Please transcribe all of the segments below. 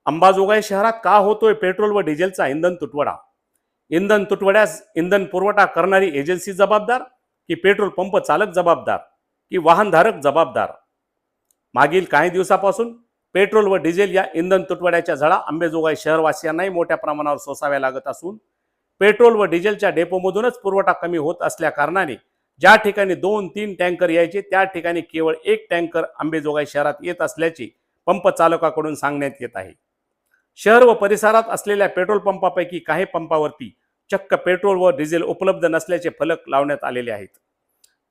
अंबाजोगाई शहरात का होतोय पेट्रोल व डिझेलचा इंधन तुटवडा? इंधन तुटवड्यास इंधन पुरवठा करणारी एजन्सी जबाबदार की पेट्रोल पंप चालक जबाबदार की वाहनधारक जबाबदार? मागील काही दिवसापासून पेट्रोल व डिझेल या इंधन तुटवड्याच्या झळा अंबाजोगाई शहरवासियांनाही मोठ्या प्रमाणावर सोसाव्या लागत असून पेट्रोल व डिझेलच्या डेपोमधूनच पुरवठा कमी होत असल्या कारणाने ज्या ठिकाणी 2-3 टँकर यायचे त्या ठिकाणी केवळ एक टँकर अंबाजोगाई शहरात येत असल्याचे पंप चालकाकडून सांगण्यात येत आहे। शहर व परिसरात असलेल्या पेट्रोल पंपापैकी काही पंपावरती चक्क पेट्रोल व डिझेल उपलब्ध नसल्याचे फलक लावण्यात आलेले आहेत।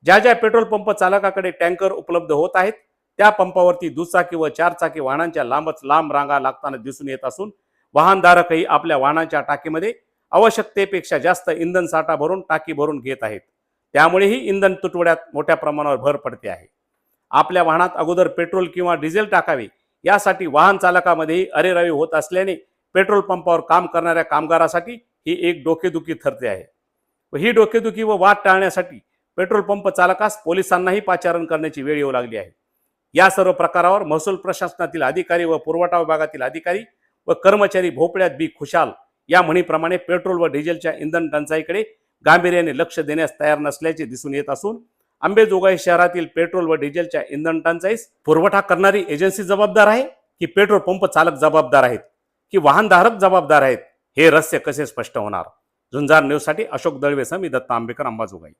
ज्या ज्या पेट्रोल पंप चालकाकडे टँकर उपलब्ध होत आहेत त्या पंपावरती दुचाकी व चारचाकी वाहनांच्या लांब रांगा लागताना दिसून येत असून वाहनधारकही आपल्या वाहनांच्या टाकीमध्ये आवश्यकतेपेक्षा जास्त इंधन साठा भरून टाकी भरून घेत आहेत। त्यामुळेही इंधन तुटवड्यात मोठ्या प्रमाणावर भर पडते आहे। आपल्या वाहनात अगोदर पेट्रोल किंवा डिझेल टाकावे यासाठी वाहन चालकामध्येही अरेरावी होत असल्याने पेट्रोल पंपावर काम करणाऱ्या कामगारासाठी ही एक डोकेदुखी ठरते आहे व ही डोकेदुखी व वाद टाळण्यासाठी पेट्रोल पंप चालकास पोलिसांनाही पाचारण करण्याची वेळ येऊ लागली आहे। या सर्व प्रकारावर महसूल प्रशासनातील अधिकारी व पुरवठा विभागातील अधिकारी व कर्मचारी भोपळ्यात बी खुशाल या म्हणीप्रमाणे पेट्रोल व डिझेलच्या इंधन टंचाईकडे गांभीर्याने लक्ष देण्यास तयार नसल्याचे दिसून येत असून अंबाजोगाई शहरातील पेट्रोल व डिझेलच्या इंधन टंचाईस पुरवठा करणारी एजन्सी जबाबदार आहे की पेट्रोल पंप चालक जबाबदार आहेत की वाहनधारक जबाबदार आहेत, हे रहस्य कसे स्पष्ट होणार? झुंजार न्यूजसाठी अशोक दळवेसह मी दत्ता आंबेकर, अंबाजोगाई।